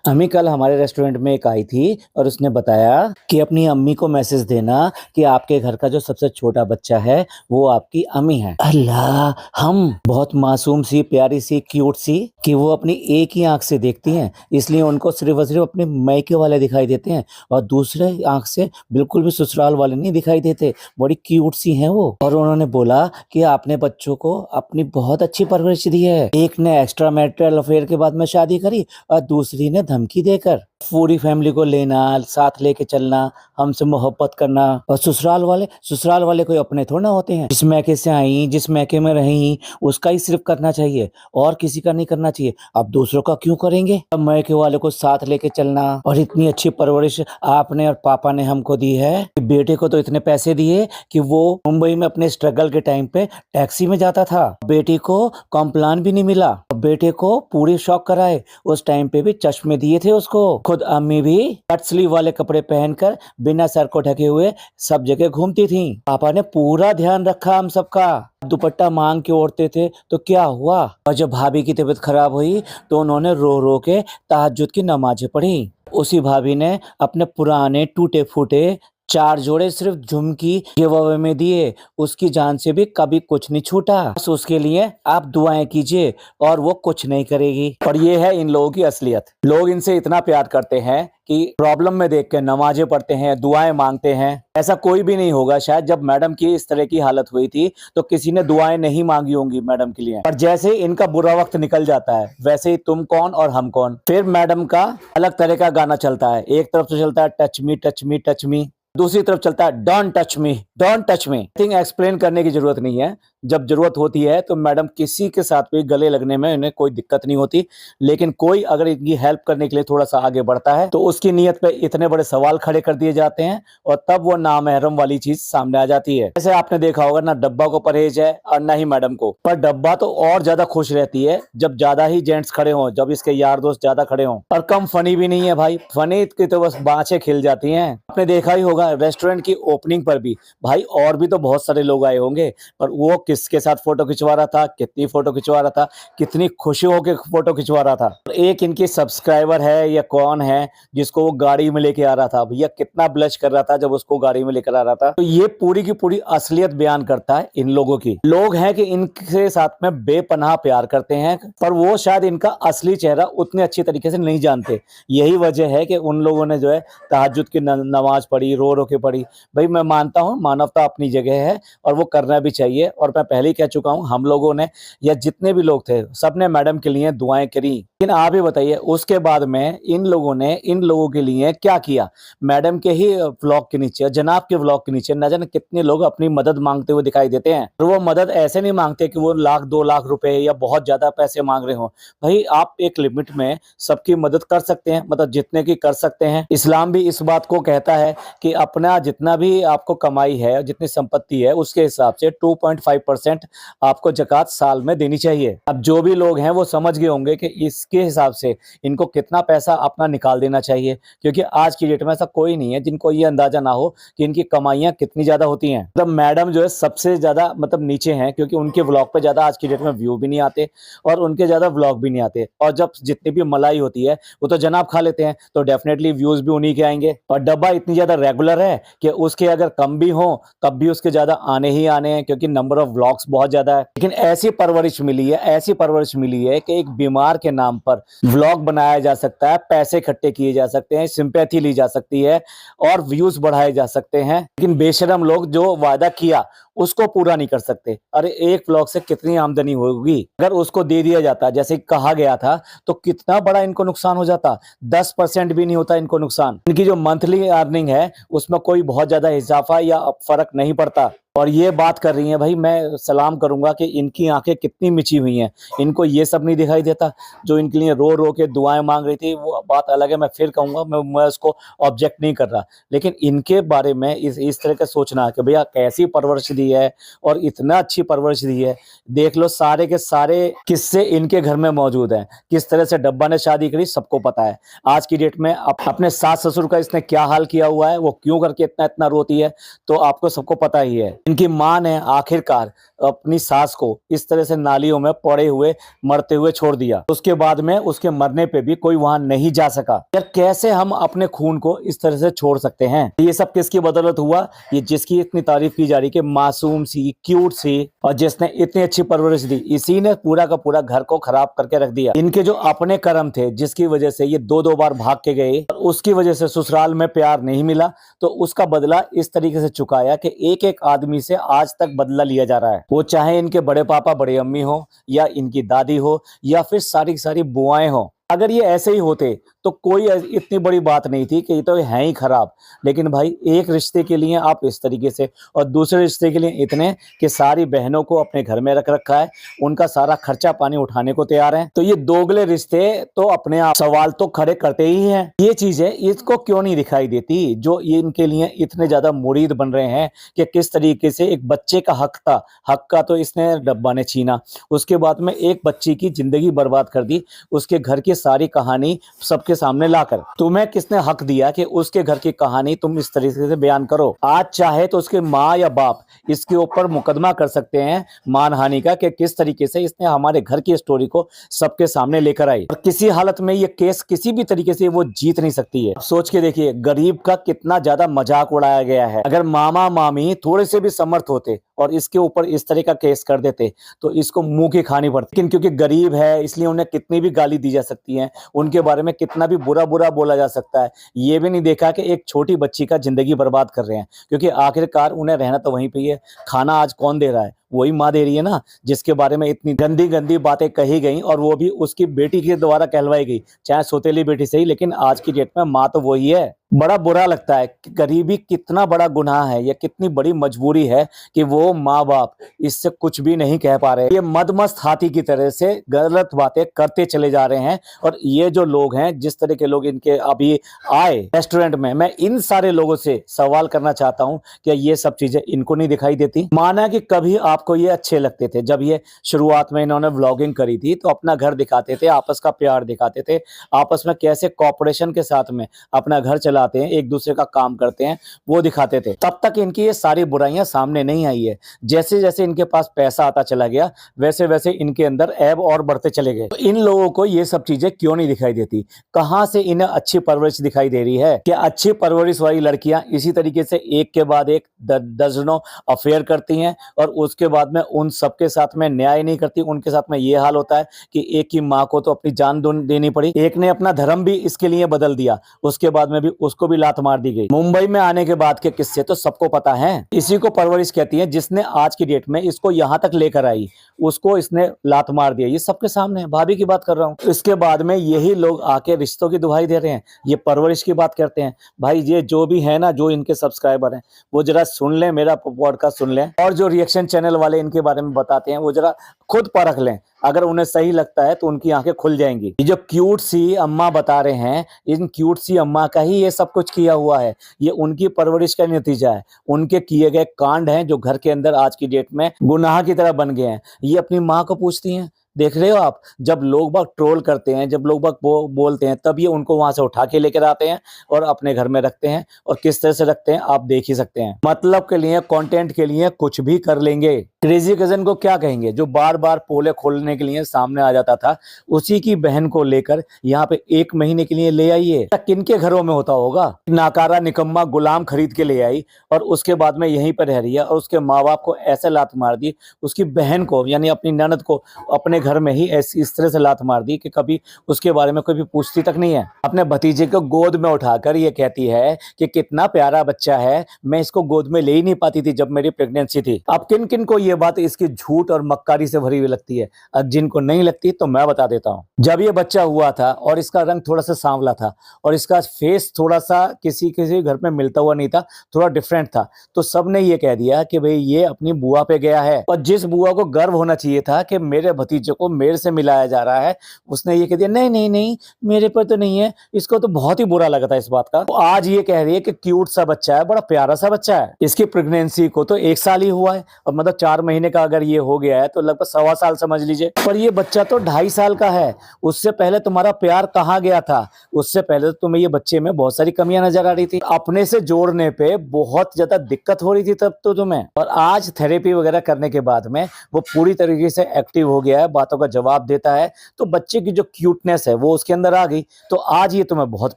अम्मी कल हमारे रेस्टोरेंट में एक आई थी और उसने बताया कि अपनी अम्मी को मैसेज देना कि आपके घर का जो सबसे छोटा बच्चा है वो आपकी अम्मी है। अल्लाह, हम बहुत मासूम सी, प्यारी सी, क्यूट सी कि वो अपनी एक ही आंख से देखती हैं, इसलिए उनको सिर्फ और सिर्फ अपने मायके वाले दिखाई देते हैं और दूसरे आंख से बिल्कुल भी ससुराल वाले नहीं दिखाई देते। बड़ी क्यूट सी हैं वो। और उन्होंने बोला कि आपने बच्चों को अपनी बहुत अच्छी परवरिश दी है। एक ने एक्स्ट्रा मैरिटल अफेयर के बाद में शादी करी और दूसरी ने धमकी देकर पूरी फैमिली को लेना, साथ लेके चलना, हमसे मोहब्बत करना। और ससुराल वाले कोई अपने थोड़ा ना होते हैं। जिस मैके से आई, जिस मैके में रही, उसका ही सिर्फ करना चाहिए और किसी का नहीं करना चाहिए। अब दूसरों का क्यों करेंगे? अब मैके वाले को साथ लेके चलना। और इतनी अच्छी परवरिश आपने और पापा ने हमको दी है कि बेटे को तो इतने पैसे दिए कि वो मुंबई में अपने स्ट्रगल के टाइम पे टैक्सी में जाता था। बेटी को कॉम्प्लान भी नहीं मिला। बेटे को पूरी शौक कराए। उस टाइम पे भी चश्मे दिए थे उसको। खुद अम्मी भी कट स्लीव वाले कपड़े पहनकर बिना सर को ढके हुए सब जगह घूमती थी। पापा ने पूरा ध्यान रखा हम सबका। दुपट्टा मांग के ओढ़ते थे तो क्या हुआ? और जब भाभी की तबीयत खराब हुई तो उन्होंने रो रो के तहज्जुद की नमाजें पढ़ी। उसी भाभी ने अपने पुराने टूटे फूटे 4 जोड़े सिर्फ झुमकी गिव अवे में दिए। उसकी जान से भी कभी कुछ नहीं छूटा। बस उसके लिए आप दुआएं कीजिए और वो कुछ नहीं करेगी। और ये है इन लोगों की असलियत। लोग इनसे इतना प्यार करते हैं कि प्रॉब्लम में देख के नमाजें पढ़ते हैं, दुआएं मांगते हैं। ऐसा कोई भी नहीं होगा शायद जब मैडम की इस तरह की हालत हुई थी तो किसी ने दुआएं नहीं मांगी होंगी मैडम के लिए। पर जैसे ही इनका बुरा वक्त निकल जाता है वैसे ही तुम कौन और हम कौन। फिर मैडम का अलग तरह का गाना चलता है। एक तरफ से चलता है touch me touch me touch me, दूसरी तरफ चलता है don't touch me don't touch me. Thing explain करने की जरूरत नहीं है। जब जरूरत होती है तो मैडम किसी के साथ भी गले लगने में इन्हें कोई दिक्कत नहीं होती। लेकिन कोई अगर इनकी हेल्प करने के लिए थोड़ा सा आगे बढ़ता है तो उसकी नीयत पे इतने बड़े सवाल खड़े कर दिए जाते हैं और तब वो नामहरम वाली चीज सामने आ जाती है। जैसे आपने देखा होगा ना, डब्बा को परहेज है और ना ही मैडम को। पर डब्बा तो और ज्यादा खुश रहती है जब ज्यादा ही जेंट्स खड़े हों, जब इसके यार दोस्त ज्यादा खड़े हों। और कम फनी भी नहीं है भाई। फनी की तो बस बाँछें खिल जाती हैं। आपने देखा ही होगा रेस्टोरेंट की ओपनिंग पर भी भाई और भी तो बहुत सारे लोग आए होंगे, पर वो किसके साथ फोटो खिंचवा रहा था, कितनी फोटो खिंचवा रहा था, कितनी खुशी होकर फोटो खिंचवा रहा था। एक इनकी सब्सक्राइबर है या कौन है जिसको वो गाड़ी में लेके आ रहा था, भैया कितना ब्लश कर रहा था जब उसको गाड़ी में लेकर आ रहा था। तो ये पूरी की पूरी असलियत बयान करता है इन लोगों की। लोग हैं कि इनके साथ में बेपनाह प्यार करते हैं, पर वो शायद इनका असली चेहरा उतने अच्छी तरीके से नहीं जानते। यही वजह है कि उन लोगों ने जो है तहज्जुद की नमाज पढ़ी, रो रो के पढ़ी। भाई मैं मानता हूँ मानवता अपनी जगह है और वो करना भी चाहिए। और मैं पहले ही कह चुका हूँ, हम लोगों ने या जितने भी लोग थे सबने मैडम के लिए दुआएं करी। लेकिन आप ही बताइए उसके बाद में इन लोगों ने इन लोगों के लिए क्या किया? मैडम के ही व्लॉग के नीचे, जनाब के व्लॉग के नीचे न जाने कितने लोग अपनी मदद मांगते हुए दिखाई देते हैं। और वो मदद ऐसे नहीं मांगते कि वो 1 लाख 2 लाख रुपए या बहुत ज्यादा पैसे मांग रहे हो। भाई आप एक लिमिट में सबकी मदद कर सकते हैं, मतलब जितने की कर सकते हैं। इस्लाम भी इस बात को कहता है कि अपना जितना भी आपको कमाई है, जितनी संपत्ति है, उसके हिसाब से 2.5% आपको ज़कात साल में देनी चाहिए। अब जो भी लोग हैं वो समझ गए होंगे कि इसके हिसाब से इनको कितना पैसा अपना निकाल देना चाहिए, क्योंकि आज की डेट में ऐसा कोई नहीं है जिनको ये अंदाजा ना हो कि इनकी कमाइयाँ कितनी ज्यादा होती हैं। मतलब मैडम जो है सबसे ज्यादा मतलब नीचे हैं, क्योंकि उनके व्लॉग पे ज्यादा आज की डेट में व्यू भी नहीं आते और उनके ज्यादा व्लॉग भी नहीं आते। और जब जितनी भी मलाई होती है वो तो जनाब खा लेते हैं, तो डेफिनेटली व्यूज भी उन्हीं के आएंगे। और डब्बा इतनी ज्यादा रेगुलर है कि उसके अगर कम भी हो तब भी उसके ज्यादा आने ही आने हैं, क्योंकि नंबर ऑफ व्लॉग्स बहुत ज्यादा है। लेकिन ऐसी परवरिश मिली है, ऐसी परवरिश मिली है कि एक बीमार के नाम पर व्लॉग बनाया जा सकता है, पैसे इकट्ठे किए जा सकते हैं, सिंपैथी ली जा सकती है और व्यूज बढ़ाए जा सकते हैं। लेकिन बेशरम लोग जो वादा किया उसको पूरा नहीं कर सकते। अरे एक व्लॉग से कितनी आमदनी होगी? अगर उसको दे दिया जाता जैसे कहा गया था तो कितना बड़ा इनको नुकसान हो जाता। 10% भी नहीं होता इनको नुकसान। इनकी जो मंथली अर्निंग है उसमें कोई बहुत ज्यादा इजाफा या फर्क नहीं पड़ता। और ये बात कर रही हैं, भाई मैं सलाम करूंगा कि इनकी आंखें कितनी मिची हुई हैं। इनको ये सब नहीं दिखाई देता। जो इनके लिए रो रो के दुआएं मांग रही थी वो बात अलग है, मैं फिर कहूंगा, मैं उसको ऑब्जेक्ट नहीं कर रहा। लेकिन इनके बारे में इस तरह का सोचना कि भैया कैसी परवरिश दी है और इतना अच्छी परवरिश दी है। देख लो सारे के सारे किस्से इनके घर में मौजूद हैं। किस तरह से डब्बा ने शादी करी सबको पता है। आज की डेट में अपने सास ससुर का इसने क्या हाल किया हुआ है, वो क्यों करके इतना इतना रोती है, तो आपको सबको पता ही है। इनकी माँ ने आखिरकार अपनी सास को इस तरह से नालियों में पड़े हुए मरते हुए छोड़ दिया। उसके बाद में उसके मरने पे भी कोई वहां नहीं जा सका। यार कैसे हम अपने खून को इस तरह से छोड़ सकते हैं? ये सब किसकी बदौलत हुआ? ये जिसकी इतनी तारीफ की जा रही कि मासूम सी, क्यूट सी, और जिसने इतनी अच्छी परवरिश दी, इसी ने पूरा का पूरा घर को खराब करके रख दिया। इनके जो अपने कर्म थे, जिसकी वजह से ये दो दो बार भाग के गए और उसकी वजह से ससुराल में प्यार नहीं मिला, तो उसका बदला इस तरीके से चुकाया कि एक एक आदमी से आज तक बदला लिया जा रहा है। वो चाहे इनके बड़े पापा बड़े अम्मी हो, या इनकी दादी हो, या फिर सारी सारी बुआएं हो। अगर ये ऐसे ही होते तो कोई इतनी बड़ी बात नहीं थी कि ये तो है ही खराब। लेकिन भाई एक रिश्ते के लिए आप इस तरीके से, और दूसरे रिश्ते के लिए इतने कि सारी बहनों को अपने घर में रख रखा है, उनका सारा खर्चा पानी उठाने को तैयार है। तो ये दोगले रिश्ते तो अपने आप सवाल तो खड़े करते ही हैं। ये चीजें इसको क्यों नहीं दिखाई देती, जो ये इनके लिए इतने ज्यादा मुरीद बन रहे हैं कि किस तरीके से एक बच्चे का हक था, हक का तो इसने डब्बा ने छीना। उसके बाद में एक बच्ची की जिंदगी बर्बाद कर दी, उसके घर की सारी कहानी सबके सामने लाकर। तुम्हें किसने हक दिया कि उसके घर की कहानी तुम इस तरीके से बयान करो? आज चाहे तो उसके माँ या बाप इसके ऊपर मुकदमा कर सकते हैं मानहानि का, कि किस तरीके से इसने हमारे घर की स्टोरी को सबके सामने लेकर आई, और किसी हालत में ये केस किसी भी तरीके से वो जीत नहीं सकती है। सोच के देखिए गरीब का कितना ज्यादा मजाक उड़ाया गया है। अगर मामा मामी थोड़े से भी समर्थ होते और इसके ऊपर इस तरह का केस कर देते तो इसको मुंह की खानी पड़ती। लेकिन क्योंकि गरीब है इसलिए उन्हें कितनी भी गाली दी जा सकती है, उनके बारे में कितना भी बुरा बुरा बोला जा सकता है। ये भी नहीं देखा कि एक छोटी बच्ची का जिंदगी बर्बाद कर रहे हैं, क्योंकि आखिरकार उन्हें रहना तो वहीं पे ही है। खाना आज कौन दे रहा है? वही माँ दे रही है ना, जिसके बारे में इतनी गंदी गंदी बातें कही गई, और वो भी उसकी बेटी के द्वारा कहलवाई गई, चाहे सौतेली बेटी सही, लेकिन आज की डेट में माँ तो वही है। बड़ा बुरा लगता है कि गरीबी कितना बड़ा गुनाह है, या कितनी बड़ी मजबूरी है कि वो माँ बाप इससे कुछ भी नहीं कह पा रहे। ये मदमस्त हाथी की तरह से गलत बातें करते चले जा रहे हैं। और ये जो लोग हैं, जिस तरह के लोग इनके अभी आए रेस्टोरेंट में, मैं इन सारे लोगों से सवाल करना चाहता हूं कि ये सब चीजें इनको नहीं दिखाई देती? माना कि कभी आपको ये अच्छे लगते थे, जब ये शुरुआत में इन्होंने व्लॉगिंग करी थी तो अपना घर दिखाते थे, आपस का प्यार दिखाते थे, आपस में कैसे कॉपरेशन के साथ में अपना घर चलाते हैं, एक दूसरे का काम करते हैं, वो दिखाते थे। तब तक इनकी ये सारी बुराइयां सामने नहीं आई है। जैसे जैसे इनके पास पैसा आता चला गया, वैसे वैसे इनके अंदर ऐब और बढ़ते चले गए। तो इन लोगों को ये सब चीजें क्यों नहीं दिखाई देती? कहां से इन्हें अच्छी परवरिश दिखाई दे रही है? कि अच्छी परवरिश वाली लड़कियां इसी तरीके से एक के बाद एक दर्जनों अफेयर करती हैं, और उसके बाद में उन सबके साथ में न्याय नहीं करती। उनके साथ में ये हाल होता है कि एक ही माँ को तो अपनी जान देनी पड़ी, एक ने अपना धर्म भी इसके लिए बदल दिया, उसके बाद में भी उसको भी लात मार दी गई। मुंबई में आने के बाद के किस्से तो सबको पता है। इसी को परवरिश कहती है, जिसने आज की डेट में इसको यहाँ तक लेकर आई, उसको इसने लात मार दिया। ये सबके सामने है, भाभी की बात कर रहा हूँ। इसके बाद में यही लोग आके रिश्तों की दुहाई दे रहे हैं, ये परवरिश की बात करते हैं। भाई ये जो भी है ना, जो इनके सब्सक्राइबर हैं, वो जरा सुन लें, मेरा पॉडकास्ट सुन लें, और जो रिएक्शन चैनल वाले इनके बारे में बताते हैं वो जरा खुद परख लें। अगर उन्हें सही लगता है तो उनकी आंखें खुल जाएंगी। ये जो क्यूट सी अम्मा बता रहे हैं, इन क्यूट सी अम्मा का ही ये सब कुछ किया हुआ है। ये उनकी परवरिश का नतीजा है, उनके किए गए कांड हैं जो घर के अंदर आज की डेट में गुनाह की तरह बन गए हैं। ये अपनी माँ को पूछती हैं। देख रहे हो आप, जब लोग बाग ट्रोल करते हैं, जब लोग बाग बोलते हैं, तब ये उनको वहां से उठा के लेकर आते हैं और अपने घर में रखते हैं। और किस तरह से रखते हैं आप देख ही सकते हैं। मतलब के लिए, कंटेंट के लिए कुछ भी कर लेंगे। क्रेजी कजन को क्या कहेंगे, जो बार बार पोले खोलने के लिए सामने आ जाता था, उसी की बहन को लेकर यहाँ पे 1 महीने के लिए ले आइए। किनके घरों में होता होगा? नाकारा निकम्मा गुलाम खरीद के ले आई, और उसके बाद में यहीं पर रह रही है, और उसके माँ बाप को ऐसे लात मार दी, उसकी बहन को यानी अपनी ननद को अपने घर में ही ऐसी इस तरह से लात मार दी कि कभी उसके बारे में कोई भी पूछती तक नहीं है। अपने भतीजे को गोद में उठाकर ये कहती है कि कितना प्यारा बच्चा है, मैं इसको गोद में ले ही नहीं पाती थी जब मेरी प्रेगनेंसी थी। अब किन किन को ये बात इसकी झूठ और मक्कारी से भरी हुई लगती है, अब जिनको नहीं लगती तो मैं बता देता हूँ। जब ये बच्चा हुआ था और इसका रंग थोड़ा सा सांवला था, और इसका फेस थोड़ा सा किसी किसी घर में मिलता हुआ नहीं था, थोड़ा डिफरेंट था, तो सबने ये कह दिया कि भाई ये अपनी बुआ पे गया है। और जिस बुआ को गर्व होना चाहिए था कि मेरे भतीजे भतीजे को मेरे से मिलाया जा रहा है, उसने ये कह दिया नहीं नहीं नहीं मेरे पर तो नहीं है। इसको तो बहुत ही बुरा लगा था इस बात का। तो आज ये कह रही है कि क्यूट सा बच्चा है, बड़ा प्यारा सा बच्चा है। इसकी प्रेगनेंसी को तो 1 साल ही हुआ है, और मतलब 4 महीने का अगर ये हो गया है तो लगभग 1.25 साल समझ लीजिए। पर ये बच्चा तो 2.5 साल का है। उससे पहले तुम्हारा प्यार कहाँ गया था? उससे पहले तो तुम्हें ये बच्चे में बहुत सारी कमियां नजर आ रही थी। अपने से जोड़ने पे बहुत ज्यादा दिक्कत हो रही थी तब तो तुम्हें। और आज थेरेपी वगैरह करने के बाद में वो पूरी तरीके से एक्टिव हो गया है, बातों का जवाब देता है, तो बच्चे की जो क्यूटनेस है वो उसके अंदर आ गई। तो आज ये तुम्हें बहुत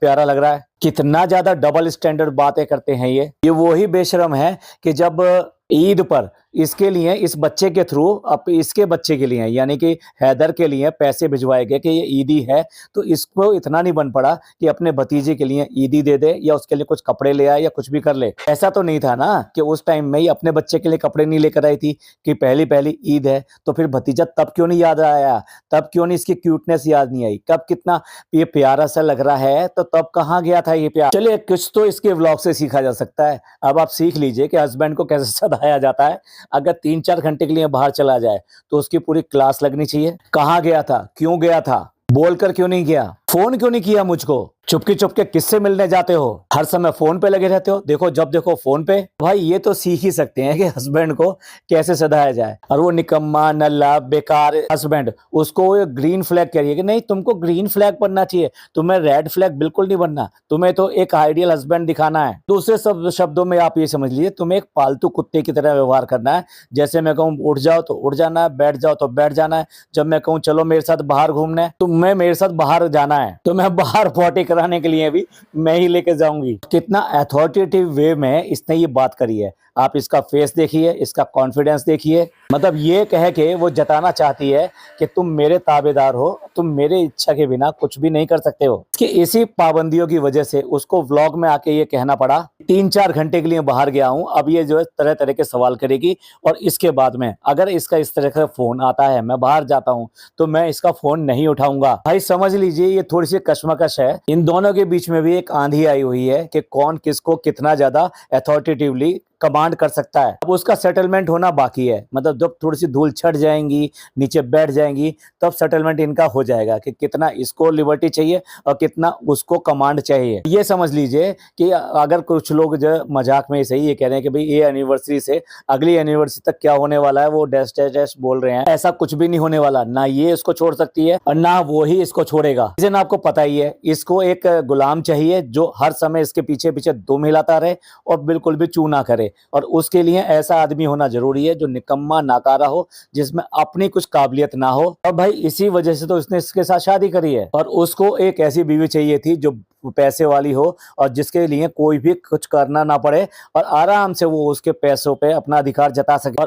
प्यारा लग रहा है। कितना ज्यादा डबल स्टैंडर्ड बातें करते हैं ये वही बेशरम है कि जब ईद पर इसके लिए, इस बच्चे के थ्रू, अब इसके बच्चे के लिए यानी कि हैदर के लिए पैसे भिजवाए गए कि ये ईदी है, तो इसको इतना नहीं बन पड़ा कि अपने भतीजे के लिए ईदी दे दे या उसके लिए कुछ कपड़े ले आए या कुछ भी कर ले। ऐसा तो नहीं था ना कि उस टाइम में ही अपने बच्चे के लिए कपड़े नहीं लेकर आई थी कि पहली पहली ईद है, तो फिर भतीजा तब क्यों नहीं याद आया? तब क्यों नहीं इसकी क्यूटनेस याद नहीं आई? कब कितना ये प्यारा सा लग रहा है, तो तब कहाँ गया था ये प्यार? चलिए कुछ तो इसके व्लॉग से सीखा जा सकता है। अब आप सीख लीजिए कि हस्बैंड को कैसे सधाया जाता है। अगर 3-4 घंटे के लिए बाहर चला जाए तो उसकी पूरी क्लास लगनी चाहिए। कहाँ गया था, क्यों गया था, बोलकर क्यों नहीं गया, फोन क्यों नहीं किया मुझको, चुपके चुपके किससे मिलने जाते हो, हर समय फोन पे लगे रहते हो, देखो जब देखो फोन पे। भाई ये तो सीख ही सकते हैं कि हस्बैंड को कैसे सधाया जाए। और वो निकम्मा नल्ला बेकार हस्बैंड, उसको ग्रीन फ्लैग कह रही है कि नहीं तुमको ग्रीन फ्लैग बनना चाहिए, तुम्हें रेड फ्लैग बिल्कुल नहीं बनना, तुम्हें तो एक आइडियल हस्बैंड दिखाना है। दूसरे सब शब्दों में आप ये समझ लीजिए, तुम्हें एक पालतू कुत्ते की तरह व्यवहार करना है। जैसे मैं कहूँ उठ जाओ तो उठ जाना है, बैठ जाओ तो बैठ जाना है। जब मैं कहूँ चलो मेरे साथ बाहर घूमना है, तुम्हें मेरे साथ बाहर जाना है, तो मैं बाहर पॉटी कराने के लिए भी मैं ही लेके जाऊंगी। कितना अथॉरिटेटिव वे में इसने ये बात करी है। आप इसका फेस देखिए, इसका कॉन्फिडेंस देखिए। मतलब ये कह के वो जताना चाहती है कि तुम मेरे ताबेदार हो, तुम मेरे इच्छा के बिना कुछ भी नहीं कर सकते हो। कि इसी पाबंदियों की वजह से उसको व्लॉग में आके ये कहना पड़ा 3-4 घंटे के लिए बाहर गया हूं। अब ये जो है तरह तरह के सवाल करेगी, और इसके बाद में अगर इसका इस तरह का फोन आता है, मैं बाहर जाता हूं, तो मैं इसका फोन नहीं उठाऊंगा। भाई समझ लीजिए ये थोड़ी सी कश्मकश है। इन दोनों के बीच में भी एक आंधी आई हुई है कि कौन किसको कितना ज्यादा अथॉरिटेटिवली कमांड कर सकता है। अब उसका सेटलमेंट होना बाकी है। मतलब जब थोड़ी सी धूल छट जाएंगी, नीचे बैठ जाएंगी, तब सेटलमेंट इनका हो जाएगा कि कितना इसको लिबर्टी चाहिए और कितना उसको कमांड चाहिए। ये समझ लीजिए कि अगर कुछ लोग जो मजाक में सही ये कह रहे हैं कि भाई ये एनिवर्सरी से अगली एनिवर्सरी तक क्या होने वाला है, वो डैश डैश डैश बोल रहे हैं, ऐसा कुछ भी नहीं होने वाला। ना ये इसको छोड़ सकती है और ना वो ही इसको छोड़ेगा। रीजन आपको पता ही है, इसको एक गुलाम चाहिए जो हर समय इसके पीछे पीछे दुम हिलाता रहे और बिल्कुल भी चू ना करे। और उसके लिए ऐसा आदमी होना जरूरी है जो निकम्मा नाकारा हो, जिसमें अपनी कुछ काबिलियत ना हो। और भाई इसी वजह से तो उसने इसके साथ शादी करी है। और उसको एक ऐसी बीवी चाहिए थी जो पैसे वाली हो और जिसके लिए कोई भी कुछ करना ना पड़े और आराम से वो उसके पैसों पे अपना अधिकार जता सके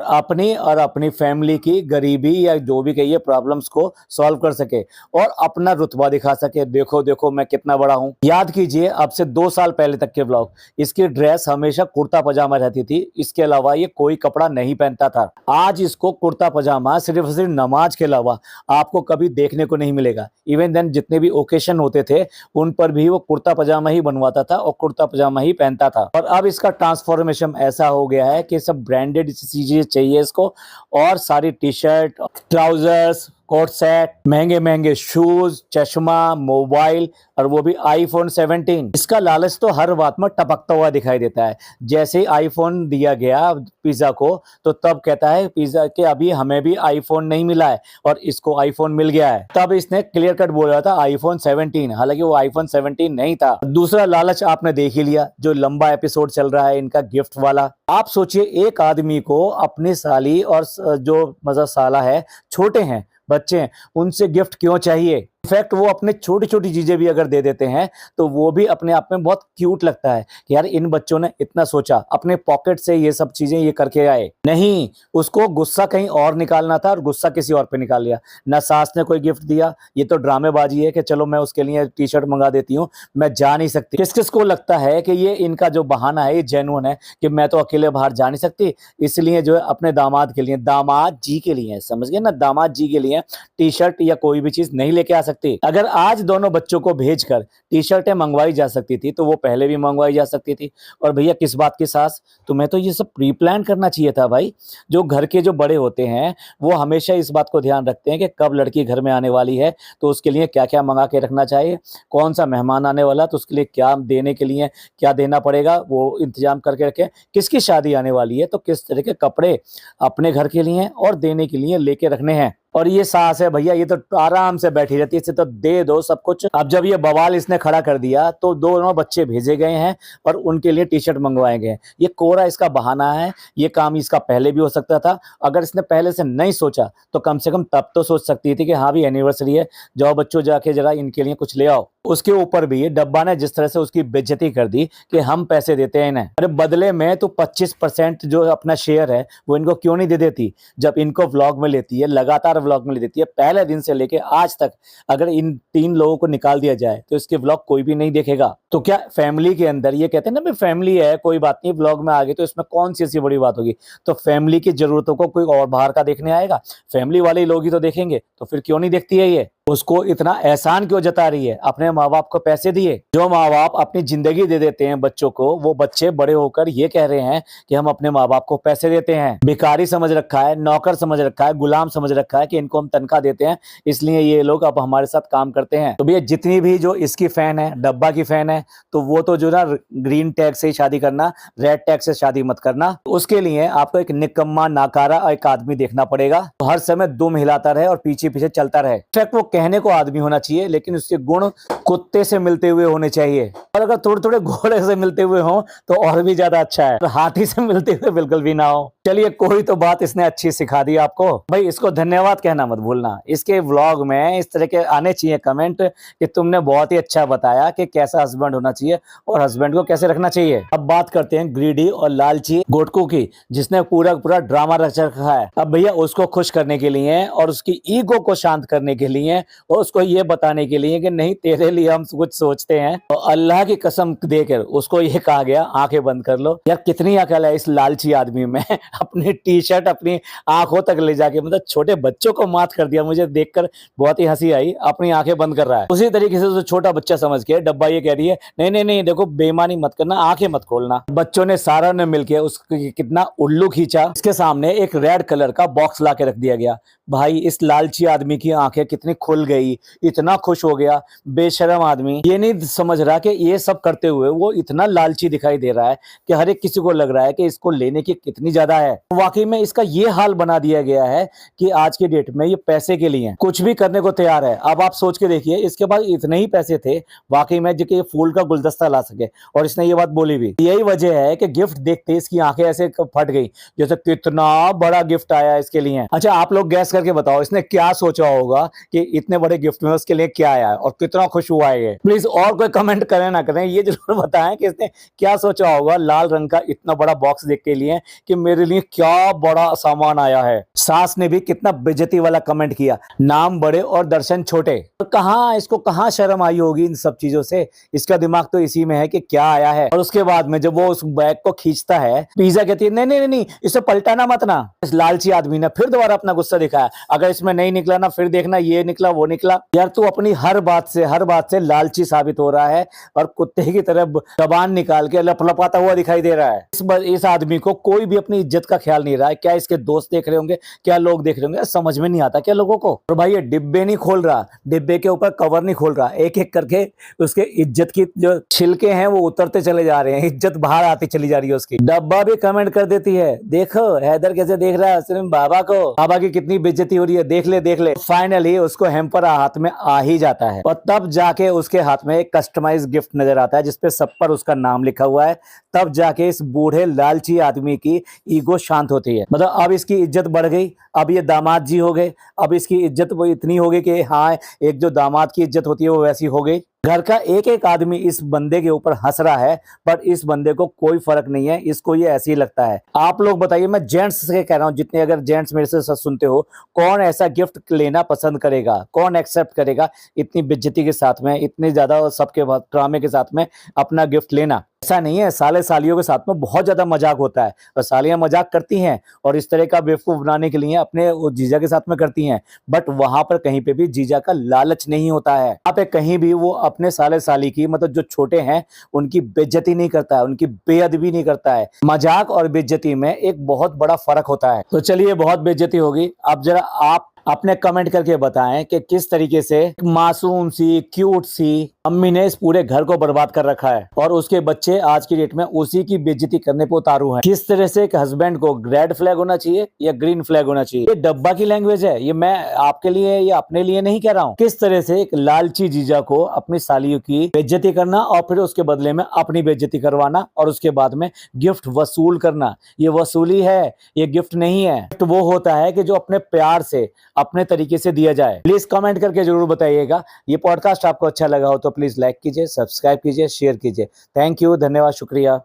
और अपनी फैमिली की गरीबी या जो भी कहिए प्रॉब्लम्स को सॉल्व कर सके और अपना रुतबा दिखा सके। देखो देखो मैं कितना बड़ा हूँ। याद कीजिए अब से 2 साल पहले तक के व्लॉग, इसकी ड्रेस हमेशा कुर्ता पजामा रहती थी, इसके अलावा ये कोई कपड़ा नहीं पहनता था। आज इसको कुर्ता पजामा सिर्फ नमाज के अलावा आपको कभी देखने को नहीं मिलेगा। इवन देन जितने भी ओकेशन होते थे उन पर भी वो कुर्ता पजामा ही बनवाता था और कुर्ता पजामा ही पहनता था। और अब इसका ट्रांसफॉर्मेशन ऐसा हो गया है कि सब ब्रांडेड चीजें चाहिए इसको, और सारी T shirt, trousers, coat set, महंगे महंगे शूज, चश्मा, मोबाइल, और वो भी आईफोन 17। इसका लालच तो हर बात में टपकता हुआ दिखाई देता है। जैसे ही आईफोन दिया गया पिज्जा को, तो तब कहता है पिज्जा के अभी हमें भी आईफोन नहीं मिला है और इसको आईफोन मिल गया है। तब इसने क्लियर कट बोला था आईफोन 17, हालांकि वो आईफोन 17 नहीं था। दूसरा लालच आपने देख ही लिया, जो लंबा एपिसोड चल रहा है इनका गिफ्ट वाला। आप सोचिए एक आदमी को अपनी साली और जो मतलब साला है, छोटे हैं, बच्चे हैं, उनसे गिफ्ट क्यों चाहिए? इनफैक्ट वो अपने छोटी छोटी चीजें भी अगर दे देते हैं तो वो भी अपने आप में बहुत क्यूट लगता है कि यार इन बच्चों ने इतना सोचा, अपने पॉकेट से ये सब चीजें ये करके आए। नहीं, उसको गुस्सा कहीं और निकालना था और गुस्सा किसी और पे निकाल लिया। ना सास ने कोई गिफ्ट दिया, ये तो ड्रामेबाजी है कि चलो मैं उसके लिए टी शर्ट मंगा देती हूँ, मैं जा नहीं सकती। किस किस को लगता है कि ये इनका जो बहाना है ये जेन्युइन है कि मैं तो अकेले बाहर जा नहीं सकती, इसलिए जो है अपने दामाद के लिए, दामाद जी के लिए, समझ गए ना, दामाद जी के लिए टी शर्ट या कोई भी चीज नहीं लेके आ सकती। सकती। अगर आज दोनों बच्चों को भेजकर टी-शर्टें मंगवाई जा सकती थी, तो वो पहले भी मंगवाई जा सकती थी। और भैया किस बात की सास, तुम्हें तो ये सब प्री प्लान करना चाहिए था भाई। जो घर के जो बड़े होते हैं, वो हमेशा इस बात को ध्यान रखते हैं कि कब लड़की घर में आने वाली है, तो उसके लिए क्या-क्या मंगा के रखना चाहिए, कौन-सा मेहमान आने वाला है, तो उसके लिए क्या देने के लिए क्या देना पड़ेगा, वो इंतज़ाम करके रखें। किसकी शादी आने वाली है, तो किस तरह के कपड़े अपने घर के लिए और देने के लिए लेके रखने हैं। और ये सास है भैया, ये तो आराम से बैठी रहती है, इसे तो दे दो सब कुछ। अब जब ये बवाल इसने खड़ा कर दिया, तो दोनों बच्चे भेजे गए हैं और उनके लिए टी-शर्ट मंगवाए गए हैं। ये कोरा इसका बहाना है, ये काम इसका पहले भी हो सकता था। अगर इसने पहले से नहीं सोचा, तो कम से कम तब तो सोच सकती थी कि हाँ भी एनिवर्सरी है, जाओ बच्चों जाके जरा इनके लिए कुछ ले आओ। उसके ऊपर भी डब्बा ने जिस तरह से उसकी बेइज्जती कर दी कि हम पैसे देते हैं इन्हें, अरे बदले में तो 25% जो अपना शेयर है वो इनको क्यों नहीं दे देती। जब इनको व्लॉग में लेती है, लगातार व्लॉग में ले देती है, पहले दिन से लेके आज तक अगर इन 3 लोगों को निकाल दिया जाए तो इसके व्लॉग कोई भी नहीं देखेगा। तो क्या फैमिली के अंदर, ये कहते हैं ना भाई फैमिली है कोई बात नहीं, व्लॉग में आ गई तो इसमें कौन सी ऐसी बड़ी बात होगी। तो फैमिली की जरूरतों को कोई और बाहर का देखने आएगा, फैमिली वाले लोग ही तो देखेंगे। तो फिर क्यों नहीं देखती है ये, उसको इतना एहसान क्यों जता रही है। अपने माँ बाप को पैसे दिए, जो माँ बाप अपनी जिंदगी दे देते हैं बच्चों को, वो बच्चे बड़े होकर ये कह रहे हैं कि हम अपने माँ बाप को पैसे देते हैं। भिखारी समझ रखा है, नौकर समझ रखा है, गुलाम समझ रखा है कि इनको हम तनख्वाह देते हैं, इसलिए ये लोग अब हमारे साथ काम करते हैं। तो भैया जितनी भी जो इसकी फैन है, डब्बा की फैन है, तो वो तो जो ना ग्रीन टैग से ही शादी करना, रेड टैग से शादी मत करना। उसके लिए आपको एक निकम्मा नाकारा एक आदमी देखना पड़ेगा, तो हर समय दुम हिलाता रहे और पीछे पीछे चलता रहे। वो कहने को आदमी होना चाहिए, लेकिन उसके गुण कुत्ते से मिलते हुए होने चाहिए। और अगर थोड़े थोड़े घोड़े से मिलते हुए हो तो और भी ज्यादा अच्छा है, तो हाथी से मिलते हुए बिल्कुल भी ना हो। चलिए कोई तो बात इसने अच्छी सिखा दी आपको भाई, इसको धन्यवाद कहना मत भूलना। इसके व्लॉग में इस तरह के आने चाहिए कमेंट कि तुमने बहुत ही अच्छा बताया कि कैसा हस्बैंड होना चाहिए और हस्बैंड को कैसे रखना चाहिए। अब बात करते हैं ग्रीडी और लालची गोटकू की, जिसने पूरा पूरा ड्रामा रच रखा है। अब भैया उसको खुश करने के लिए और उसकी ईगो को शांत करने के लिए और उसको ये बताने के लिए कि नहीं तेरे लिए हम कुछ सोचते हैं, तो अल्लाह की कसम देकर उसको ये कहा गया आंखें बंद कर लो। यार कितनी अकल है इस लालची आदमी में, अपनी टी-शर्ट अपनी आंखों तक ले जाके, मतलब छोटे बच्चों को मात कर दिया। मुझे देखकर बहुत ही हंसी आई, अपनी आंखें बंद कर रहा है। उसी तरीके से छोटा बच्चा समझ के डब्बा ये कह रही है नहीं नहीं नहीं देखो बेईमानी मत करना, आंखें मत खोलना। बच्चों ने सारा ने मिलकर उसको कितना उल्लू खींचा। इसके सामने एक रेड कलर का बॉक्स ला के रख दिया गया। भाई इस लालची आदमी की आंखें कितनी खुल गई, इतना खुश हो गया। बेशरम आदमी ये नहीं समझ रहा कि ये सब करते हुए वो इतना लालची दिखाई दे रहा है कि हर एक किसी को लग रहा है कि इसको लेने की कितनी ज्यादा है। वाकई में इसका ये हाल बना दिया गया है कि आज की डेट में ये पैसे के लिए कुछ भी करने को तैयार है। अब आप सोच के देखिए, इसके पास इतने ही पैसे थे वाकई में जो कि फूल का गुलदस्ता ला सके, और इसने ये बात बोली भी। यही वजह है कि गिफ्ट देखते इसकी आंखें ऐसे फट गई, जैसे कितना बड़ा गिफ्ट आया इसके लिए। अच्छा आप लोग गैस करके बताओ इसने क्या सोचा होगा कि इतने बड़े गिफ्ट में उसके लिए क्या आया है और कितना खुश हुआ है ये। प्लीज और कोई कमेंट करें ना करें, ये जरूर बताएं कि इसने क्या सोचा होगा लाल रंग का इतना बड़ा बॉक्स देख के लिए कि मेरे लिए क्या बड़ा सामान आया है। सास ने भी कितना बेइज्जती वाला कमेंट किया, नाम बड़े और दर्शन छोटे। तो कहाँ इसको कहाँ शर्म आई होगी इन सब चीजों से, इसका दिमाग तो इसी में है कि क्या आया है। और उसके बाद में जब वो उस बैग को खींचता है, पिज़्ज़ा कहती है नहीं नहीं नहीं इसे पलटाना मत ना। इस लालची आदमी ने फिर दोबारा अपना गुस्सा दिखाया, अगर इसमें नहीं निकला ना फिर देखना ये निकला वो निकला। यार तू अपनी हर बात से लालची साबित हो रहा है और कुत्ते की तरह जबान निकाल के लपलपाता हुआ दिखाई दे रहा है। इस आदमी को कोई भी अपनी इज्जत का ख्याल नहीं रहा है। क्या इसके दोस्त देख रहे होंगे, क्या लोग देख रहे होंगे, समझ में नहीं आता क्या लोगों को। और भाई ये डिब्बे नहीं खोल रहा, डिब्बे के ऊपर कवर नहीं खोल रहा, एक एक करके उसके इज्जत की जो छिलके हैं वो उतरते चले जा रहे हैं, इज्जत बाहर आती चली जा रही है उसकी। डब्बा भी कमेंट कर देती है, देखो हैदर कैसे देख रहा है सिर्फ बाबा को, बाबा की कितनी बेइज्जती हो रही है, देख ले देख ले। फाइनली उसको हेम्पर हाथ में आ ही जाता है और तब जाके उसके हाथ में एक कस्टमाइज गिफ्ट नजर आता है जिसपे सब पर उसका नाम लिखा हुआ है। तब जाके इस बूढ़े लालची आदमी की ईगो शांत होती है। मतलब अब इसकी इज्जत बढ़ गई, अब ये दामाद जी हो गए, अब इसकी इज्जत वो इतनी हो गई कि हाँ एक जो दामाद की इज्जत होती है वो वैसी हो गई। घर का एक एक आदमी इस बंदे के ऊपर हंस रहा है, पर इस बंदे को कोई फर्क नहीं है, इसको ये ऐसे ही लगता है। आप लोग बताइए, मैं जेंट्स से कह रहा हूँ, जितने अगर जेंट्स मेरे से सच सुनते हो, कौन ऐसा गिफ्ट लेना पसंद करेगा, कौन एक्सेप्ट करेगा इतनी बेइज्जती के साथ में, इतने ज्यादा सबके ड्रामे के साथ में अपना गिफ्ट लेना। ऐसा नहीं है, साले सालियों के साथ में बहुत ज्यादा मजाक होता है और सालियां मजाक करती हैं और इस तरह का बेवकूफ बनाने के लिए अपने वो जीजा के साथ में करती हैं, बट वहां पर कहीं पे भी जीजा का लालच नहीं होता है। वहां पे कहीं भी वो अपने साले साली की मतलब जो छोटे हैं उनकी बेइज्जती नहीं करता है, उनकी बेअदबी नहीं करता है। मजाक और बेइज्जती में एक बहुत बड़ा फर्क होता है। तो चलिए, बहुत बेइज्जती होगी, अब जरा आप अपने कमेंट करके बताएं कि किस तरीके से मासूम सी क्यूट सी अम्मी ने इस पूरे घर को बर्बाद कर रखा है और उसके बच्चे आज की डेट में उसी की बेइज्जती करने पे उतारू हैं। किस तरह से एक हस्बैंड को रेड फ्लैग होना चाहिए या ग्रीन फ्लैग होना चाहिए, ये डब्बा की लैंग्वेज है, ये मैं आपके लिए या अपने लिए नहीं कह रहा हूँ। किस तरह से एक लालची जीजा को अपनी सालियों की बेइज्जती करना और फिर उसके बदले में अपनी बेइज्जती करवाना और उसके बाद में गिफ्ट वसूल करना, ये वसूली है, ये गिफ्ट नहीं है। तो वो होता है कि जो अपने प्यार से अपने तरीके से दिया जाए। प्लीज कमेंट करके जरूर बताइएगा। ये पॉडकास्ट आपको अच्छा लगा हो तो प्लीज लाइक कीजिए, सब्सक्राइब कीजिए, शेयर कीजिए। थैंक यू, धन्यवाद, शुक्रिया।